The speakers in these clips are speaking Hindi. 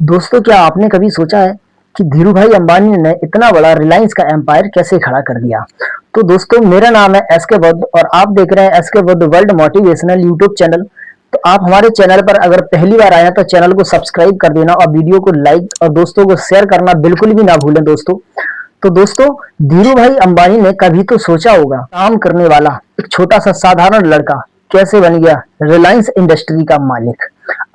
दोस्तों, क्या आपने कभी सोचा है कि धीरूभाई अंबानी ने इतना बड़ा रिलायंस का एम्पायर कैसे खड़ा कर दिया? तो दोस्तों, मेरा नाम है एस के बुद्ध और आप देख रहे हैं एस के Buddha world motivational YouTube channel. तो आप हमारे चैनल पर अगर पहली बार आए हैं तो चैनल को सब्सक्राइब कर देना और वीडियो को लाइक और दोस्तों को शेयर करना बिल्कुल भी ना भूलें दोस्तों। तो दोस्तों, धीरूभाई अंबानी ने कभी तो सोचा होगा, काम करने वाला एक छोटा सा साधारण लड़का कैसे बन गया रिलायंस इंडस्ट्री का मालिक।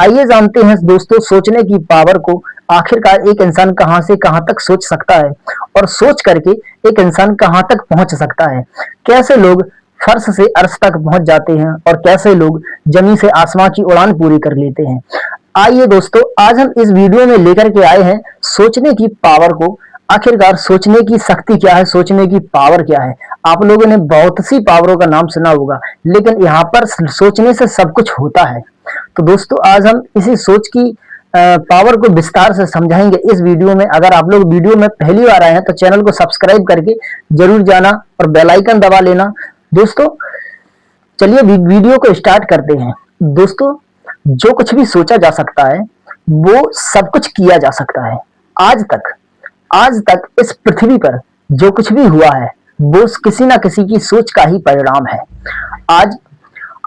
आइए जानते हैं दोस्तों सोचने की पावर को। आखिरकार एक इंसान कहां से कहां तक सोच सकता है और सोच करके एक इंसान कहां तक पहुंच सकता है। कैसे लोग फर्श से अर्श तक पहुंच जाते हैं और कैसे लोग जमीन से आसमां की उड़ान पूरी कर लेते हैं। आइए दोस्तों, आज हम इस वीडियो में लेकर के आए हैं सोचने की पावर को। आखिरकार सोचने की शक्ति क्या है, सोचने की पावर क्या है। आप लोगों ने बहुत सी पावरों का नाम सुना होगा, लेकिन यहाँ पर सोचने से सब कुछ होता है। तो दोस्तों, आज हम इसी सोच की पावर को विस्तार से समझाएंगे इस वीडियो में। अगर आप लोग वीडियो में पहली बार आए हैं तो चैनल को सब्सक्राइब करके जरूर जाना और बेल आइकन दबा लेना। दोस्तों, चलिए वीडियो को स्टार्ट करते हैं। दोस्तों, जो कुछ भी सोचा जा सकता है वो सब कुछ किया जा सकता है। आज तक इस पृथ्वी पर जो कुछ भी हुआ है वो किसी ना किसी की सोच का ही परिणाम है। आज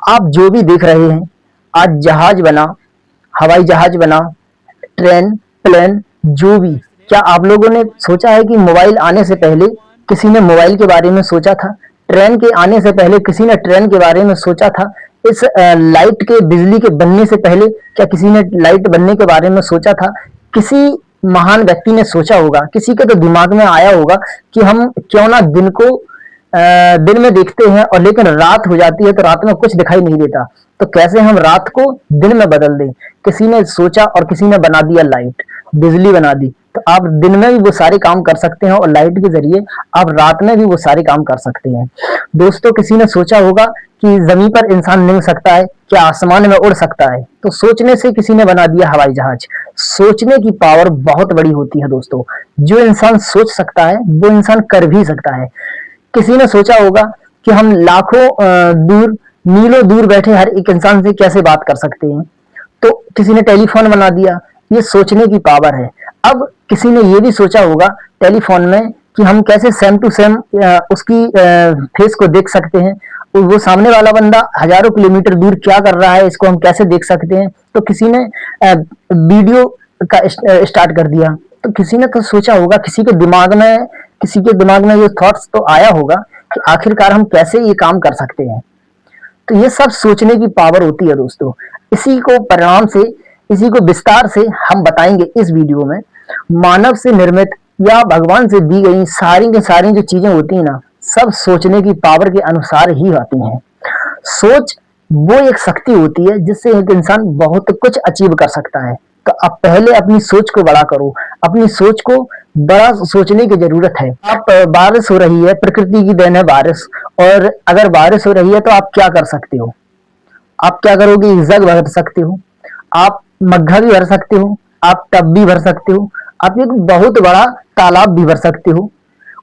आप जो भी देख रहे हैं, आज जहाज बना, हवाई जहाज बना, ट्रेन, प्लेन, जो भी, क्या आप लोगों ने सोचा है कि मोबाइल आने से पहले किसी ने मोबाइल के बारे में सोचा था? ट्रेन के आने से पहले किसी ने ट्रेन के बारे में सोचा था? इस लाइट के, बिजली के बनने से पहले क्या किसी ने लाइट बनने के बारे में सोचा था? किसी महान व्यक्ति ने सोचा होगा, किसी के तो दिमाग में आया होगा कि हम क्यों ना दिन को दिन में देखते हैं और लेकिन रात हो जाती है तो रात में कुछ दिखाई नहीं देता, तो कैसे हम रात को दिन में बदल दें। किसी ने सोचा और किसी ने बना दिया लाइट, बिजली बना दी, तो आप दिन में भी वो सारे काम कर सकते हैं और लाइट के जरिए आप रात में भी वो सारे काम कर सकते हैं। दोस्तों, किसी ने सोचा होगा कि जमीन पर इंसान नहीं सकता है, क्या आसमान में उड़ सकता है, तो सोचने से किसी ने बना दिया हवाई जहाज। सोचने की पावर बहुत बड़ी होती है दोस्तों। जो इंसान सोच सकता है वो इंसान कर भी सकता है। किसी ने सोचा होगा कि हम लाखों दूर, मीलों दूर बैठे हर एक इंसान से कैसे बात कर सकते हैं, तो किसी ने टेलीफोन बना दिया। ये सोचने की पावर है। अब किसी ने ये भी सोचा होगा टेलीफोन में कि हम कैसे सेम टू सेम उसकी फेस को देख सकते हैं। वो सामने वाला बंदा हजारों किलोमीटर दूर क्या कर रहा है इसको हम कैसे देख सकते हैं। तो किसी ने वीडियो का स्टार्ट कर दिया। तो किसी ने तो सोचा होगा, किसी के दिमाग में ये थॉट्स तो आया होगा कि आखिरकार हम कैसे ये काम कर सकते हैं। तो ये सब सोचने की पावर होती है दोस्तों। इसी को परिणाम से, इसी को विस्तार से हम बताएंगे इस वीडियो में। मानव से निर्मित या भगवान से दी गई सारी की सारी जो चीजें होती है ना, सब सोचने की पावर के अनुसार ही आती हैं। सोच वो एक शक्ति होती है जिससे एक इंसान बहुत कुछ अचीव कर सकता है। तो आप पहले अपनी सोच को बड़ा करो, अपनी सोच को बड़ा सोचने की जरूरत है। आप बारिश हो रही है, प्रकृति की देन है बारिश, और अगर बारिश हो रही है तो आप क्या कर सकते हो? आप क्या करोगे? एक जग भर सकते हो, आप मग्घा भी भर सकते हो, आप टब भी भर सकते हो, आप एक बहुत बड़ा तालाब भी भर सकते हो,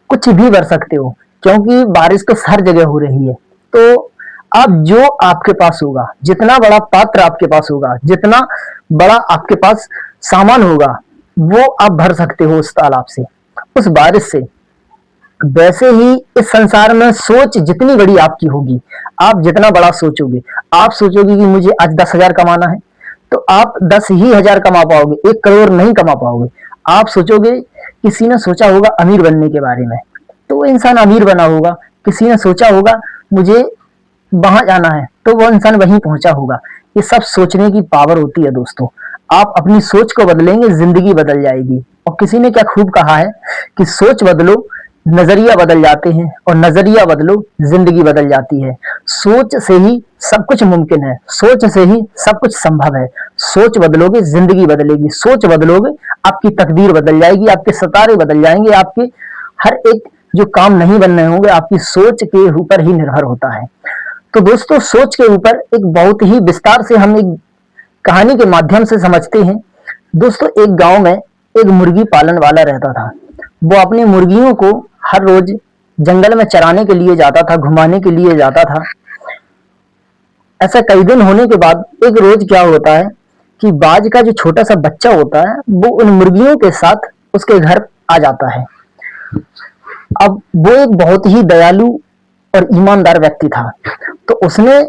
कुछ भी भर सकते हो, क्योंकि बारिश तो हर जगह हो रही है। तो आप जो आपके पास होगा, जितना बड़ा पात्र आपके पास होगा, जितना बड़ा आपके पास सामान होगा, वो आप भर सकते हो उस तालाब से, उस बारिश से। वैसे ही इस संसार में सोच जितनी बड़ी आपकी होगी, आप जितना बड़ा सोचोगे, आप सोचोगे कि मुझे आज 10,000 कमाना है, तो आप 10,000 कमा पाओगे, 1 करोड़ नहीं कमा पाओगे। आप सोचोगे, किसी ने सोचा होगा अमीर बनने के बारे में, तो वो इंसान अमीर बना होगा। किसी ने सोचा होगा मुझे वहां जाना है, तो वो इंसान वहीं पहुंचा होगा। ये सब सोचने की पावर होती है दोस्तों। आप अपनी सोच को बदलेंगे, जिंदगी बदल जाएगी। और किसी ने क्या खूब कहा है कि सोच बदलो, नजरिया बदल जाते हैं, और नजरिया बदलो, जिंदगी बदल जाती है। सोच से ही सब कुछ मुमकिन है, सोच से ही सब कुछ संभव है। सोच बदलोगे, जिंदगी बदलेगी। सोच बदलोगे, आपकी तकदीर बदल जाएगी, आपके सितारे बदल जाएंगे, आपके हर एक जो काम नहीं बनने होंगे आपकी सोच के ऊपर ही निर्भर होता है। तो दोस्तों, सोच के ऊपर एक बहुत ही विस्तार से हम एक कहानी के माध्यम से समझते हैं। दोस्तों, एक गांव में एक मुर्गी पालन वाला रहता था। वो अपनी मुर्गियों को हर रोज जंगल में चराने के लिए जाता था, घुमाने के लिए जाता था। ऐसा कई दिन होने के बाद एक रोज क्या होता है कि बाज का जो छोटा सा बच्चा होता है वो उन मुर्गियों के साथ उसके घर आ जाता है। अब वो एक बहुत ही दयालु और ईमानदार व्यक्ति था, तो उसने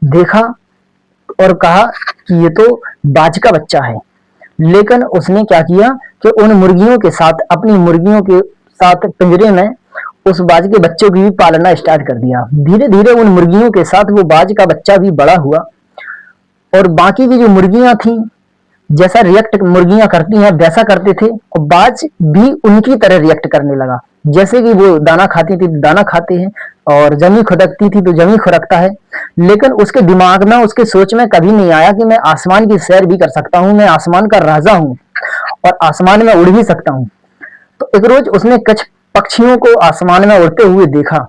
देखा और कहा कि ये तो बाज का बच्चा है। लेकिन उसने क्या किया कि उन मुर्गियों के साथ, अपनी मुर्गियों के साथ पिंजरे में उस बाज के बच्चों की भी पालना स्टार्ट कर दिया। धीरे धीरे उन मुर्गियों के साथ वो बाज का बच्चा भी बड़ा हुआ और बाकी की जो मुर्गियां थी, जैसा रिएक्ट मुर्गियां करती हैं वैसा करते थे और बाज भी उनकी तरह रिएक्ट करने लगा। जैसे कि वो दाना खाती थी दाना खाते हैं और जमी खुदकती थी तो जमी खुरकता है। लेकिन उसके दिमाग में, उसके सोच में कभी नहीं आया कि मैं आसमान की सैर भी कर सकता हूँ, मैं आसमान का राजा हूँ और आसमान में उड़ भी सकता हूँ। तो एक रोज उसने कुछ पक्षियों को आसमान में उड़ते हुए देखा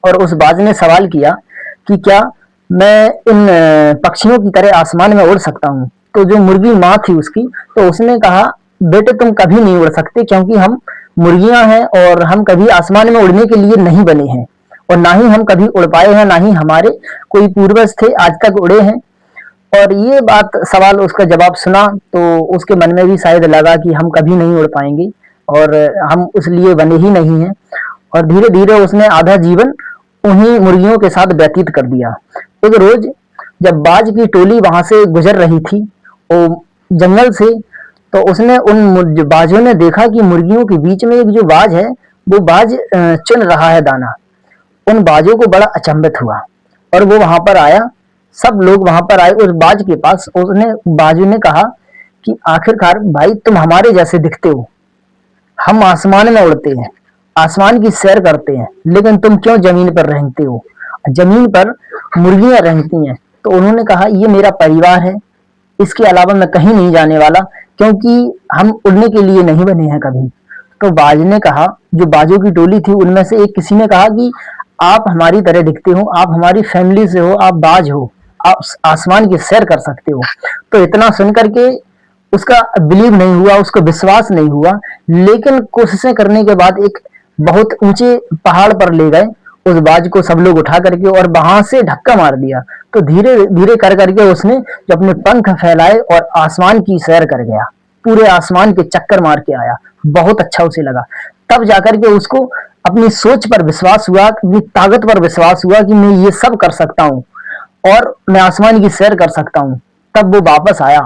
और उस बाज ने सवाल किया कि क्या मैं इन पक्षियों की तरह आसमान में उड़ सकता हूँ। तो जो मुर्गी माँ थी उसकी, तो उसने कहा बेटे तुम कभी नहीं उड़ सकते, क्योंकि हम मुर्गियां हैं और हम कभी आसमान में उड़ने के लिए नहीं बने हैं और ना ही हम कभी उड़ पाए हैं, ना ही हमारे कोई पूर्वज थे आज तक उड़े हैं। और ये बात, सवाल, उसका जवाब सुना तो उसके मन में भी शायद लगा कि हम कभी नहीं उड़ पाएंगे और हम उस लिए बने ही नहीं हैं। और धीरे धीरे उसने आधा जीवन उन्हीं मुर्गियों के साथ व्यतीत कर दिया। एक रोज जब बाज की टोली वहां से गुजर रही थी वो जंगल से, तो उसने उन बाजों ने देखा कि मुर्गियों के बीच में एक जो बाज है वो बाज चुन रहा है दाना। उन बाजों को बड़ा अचंभित हुआ और वो वहां पर आया, सब लोग वहां पर आए उस बाज के पास। उसने, बाजू ने कहा कि आखिरकार भाई तुम हमारे जैसे दिखते हो, हम आसमान में उड़ते हैं, आसमान की सैर करते हैं, लेकिन तुम क्यों जमीन पर रहते हो, जमीन पर मुर्गियां रहती हैं। तो उन्होंने कहा ये मेरा परिवार है, इसके अलावा मैं कहीं नहीं जाने वाला, क्योंकि हम उड़ने के लिए नहीं बने हैं कभी। तो बाज ने कहा, जो बाजों की टोली थी उनमें से एक किसी ने कहा कि आप हमारी तरह दिखते हो, आप हमारी फैमिली से हो, आप बाज हो, आप आसमान की सैर कर सकते हो। तो इतना सुनकर के उसका बिलीव नहीं हुआ, उसको विश्वास नहीं हुआ। लेकिन कोशिशें करने के बाद एक बहुत ऊंचे पहाड़ पर ले गए उस बाज को सब लोग उठा करके और वहां से धक्का मार दिया। तो धीरे धीरे कर करके उसने जो अपने पंख फैलाए और आसमान की सैर कर गया, पूरे आसमान के चक्कर मार के आया। बहुत अच्छा उसे लगा। तब जाकर के उसको अपनी सोच पर विश्वास हुआ, अपनी ताकत पर विश्वास हुआ कि मैं ये सब कर सकता हूँ और मैं आसमान की सैर कर सकता हूँ। तब वो वापस आया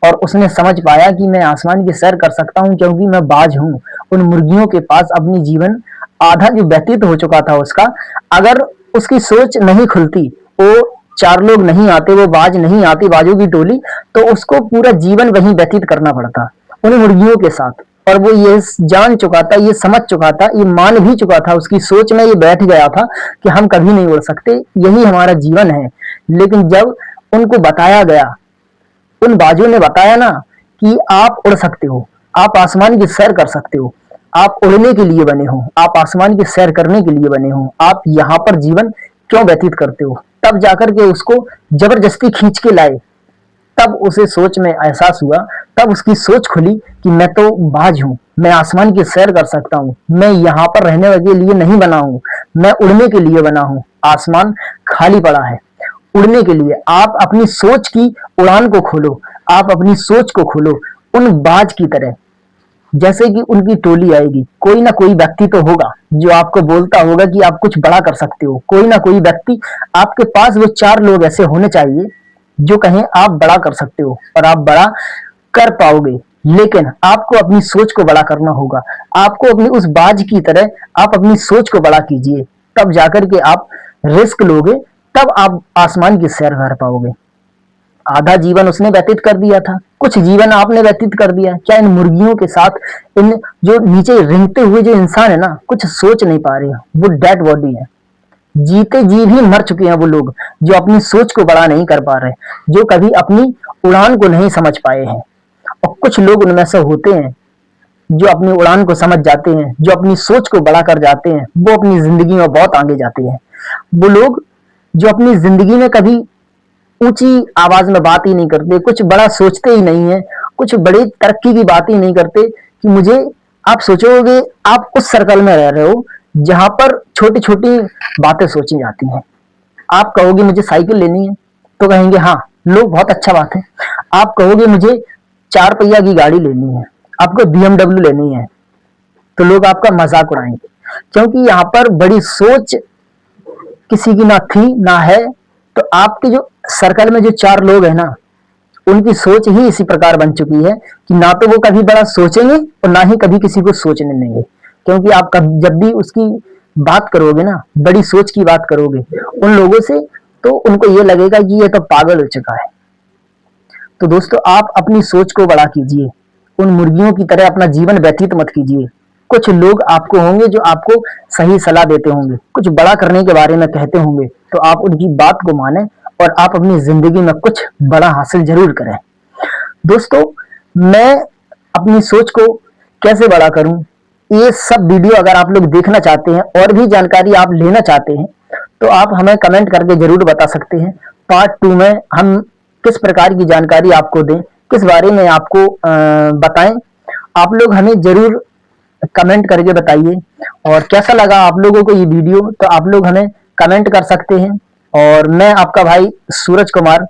और उसने समझ पाया कि मैं आसमान की सैर कर सकता हूँ क्योंकि मैं बाज हूँ। उन मुर्गियों के पास अपनी जीवन आधा जो व्यतीत हो चुका था उसका, अगर उसकी सोच नहीं खुलती, वो चार लोग नहीं आते, वो बाज नहीं आती, बाजों की टोली, तो उसको पूरा जीवन वहीं व्यतीत करना पड़ता उन मुर्गियों के साथ। और वो ये जान चुका था, ये समझ चुका था, ये मान भी चुका था, उसकी सोच में ये बैठ गया था कि हम कभी नहीं उड़ सकते, यही हमारा जीवन है। लेकिन जब उनको बताया गया, उन बाजों ने बताया ना कि आप उड़ सकते हो, आप आसमान की सैर कर सकते हो, आप उड़ने के लिए बने हो, आप आसमान की सैर करने के लिए बने हो, आप यहाँ पर जीवन क्यों व्यतीत करते हो। तब जाकर के उसको जबरदस्ती खींच के लाए। तब उसे सोच में एहसास हुआ, तब उसकी सोच खुली कि मैं तो बाज हूँ, मैं आसमान की सैर कर सकता हूँ, मैं यहाँ पर रहने के लिए नहीं बना हूँ, मैं उड़ने के लिए बना हूँ। आसमान खाली पड़ा है उड़ने के लिए। आप अपनी सोच की उड़ान को खोलो, आप अपनी सोच को खोलो उन बाज की तरह। जैसे कि उनकी टोली आएगी, कोई ना कोई व्यक्ति तो होगा जो आपको बोलता होगा कि आप कुछ बड़ा कर सकते हो। कोई ना कोई व्यक्ति, आपके पास वो चार लोग ऐसे होने चाहिए जो कहें आप बड़ा कर सकते हो और आप बड़ा कर पाओगे। लेकिन आपको अपनी सोच को बड़ा करना होगा, आपको अपनी उस बाज की तरह आप अपनी सोच को बड़ा कीजिए, तब जाकर के आप रिस्क लोगे, तब आप आसमान की सैर कर पाओगे। आधा जीवन उसने व्यतीत कर दिया था, कुछ जीवन आपने व्यतीत कर दिया। क्या इन मुर्गियों के साथ, इन जो नीचे रेंगते हुए जो इंसान है ना, कुछ सोच नहीं पा रहे, वो डेड बॉडी है, जीते जी भी मर चुके हैं वो लोग जो अपनी सोच को बड़ा नहीं कर पा रहे, जो कभी अपनी उड़ान को नहीं समझ पाए हैं। और कुछ लोग उनमें से होते हैं जो अपनी उड़ान को समझ जाते हैं, जो अपनी सोच को बड़ा कर जाते हैं, वो अपनी जिंदगी में बहुत आगे जाते हैं। वो लोग जो अपनी जिंदगी में कभी ऊंची आवाज में बात ही नहीं करते, कुछ बड़ा सोचते ही नहीं है, कुछ बड़ी तरक्की की बात ही नहीं करते कि मुझे, आप सोचोगे आप उस सर्कल में रह रहे हो जहां पर छोटी छोटी बातें सोची जाती हैं। आप कहोगे मुझे साइकिल लेनी है, तो कहेंगे हाँ लो, बहुत अच्छा बात है। आप कहोगे मुझे 4 पहिया की गाड़ी लेनी है, आपको BMW लेनी है, तो लोग आपका मजाक उड़ाएंगे, क्योंकि यहाँ पर बड़ी सोच किसी की ना थी ना है। तो आपके जो सर्कल में जो 4 लोग हैं ना, उनकी सोच ही इसी प्रकार बन चुकी है कि ना तो वो कभी बड़ा सोचेंगे और ना ही कभी किसी को सोचने देंगे। क्योंकि आप जब भी उसकी बात करोगे ना, बड़ी सोच की बात करोगे उन लोगों से, तो उनको ये लगेगा कि ये तो पागल हो चुका है। तो दोस्तों, आप अपनी सोच को बड़ा कीजिए, उन मुर्गियों की तरह अपना जीवन व्यतीत मत कीजिए। कुछ लोग आपको होंगे जो आपको सही सलाह देते होंगे, कुछ बड़ा करने के बारे में कहते होंगे, तो आप उनकी बात को माने और आप अपनी जिंदगी में कुछ बड़ा हासिल जरूर करें। दोस्तों, मैं अपनी सोच को कैसे बड़ा करूं, ये सब वीडियो अगर आप लोग देखना चाहते हैं और भी जानकारी आप लेना चाहते हैं, तो आप हमें कमेंट करके जरूर बता सकते हैं। पार्ट 2 में हम किस प्रकार की जानकारी आपको दें, किस बारे में आपको बताएं, आप लोग हमें जरूर कमेंट करके बताइए। और कैसा लगा आप लोगों को ये वीडियो, तो आप लोग हमें कमेंट कर सकते हैं। और मैं आपका भाई सूरज कुमार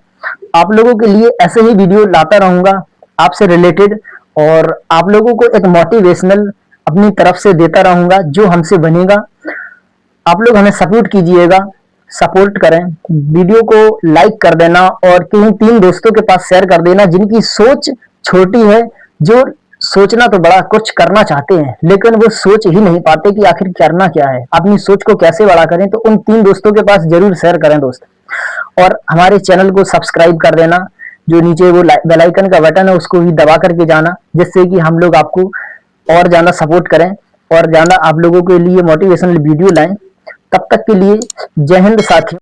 आप लोगों के लिए ऐसे ही वीडियो लाता रहूंगा आपसे रिलेटेड, और आप लोगों को एक मोटिवेशनल अपनी तरफ से देता रहूंगा जो हमसे बनेगा। आप लोग हमें सपोर्ट कीजिएगा, सपोर्ट करें, वीडियो को लाइक कर देना और 3 दोस्तों के पास शेयर कर देना जिनकी सोच छोटी है, जो सोचना तो बड़ा कुछ करना चाहते हैं लेकिन वो सोच ही नहीं पाते कि आखिर करना क्या है, अपनी सोच को कैसे बड़ा करें। तो उन 3 दोस्तों के पास जरूर शेयर करें दोस्त। और हमारे चैनल को सब्सक्राइब कर देना, जो नीचे वो बेल आइकन का बटन है उसको भी दबा करके जाना, जिससे कि हम लोग आपको और ज्यादा सपोर्ट करें और ज्यादा आप लोगों के लिए मोटिवेशनल वीडियो लाएं। तब तक के लिए जय हिंद साथियों।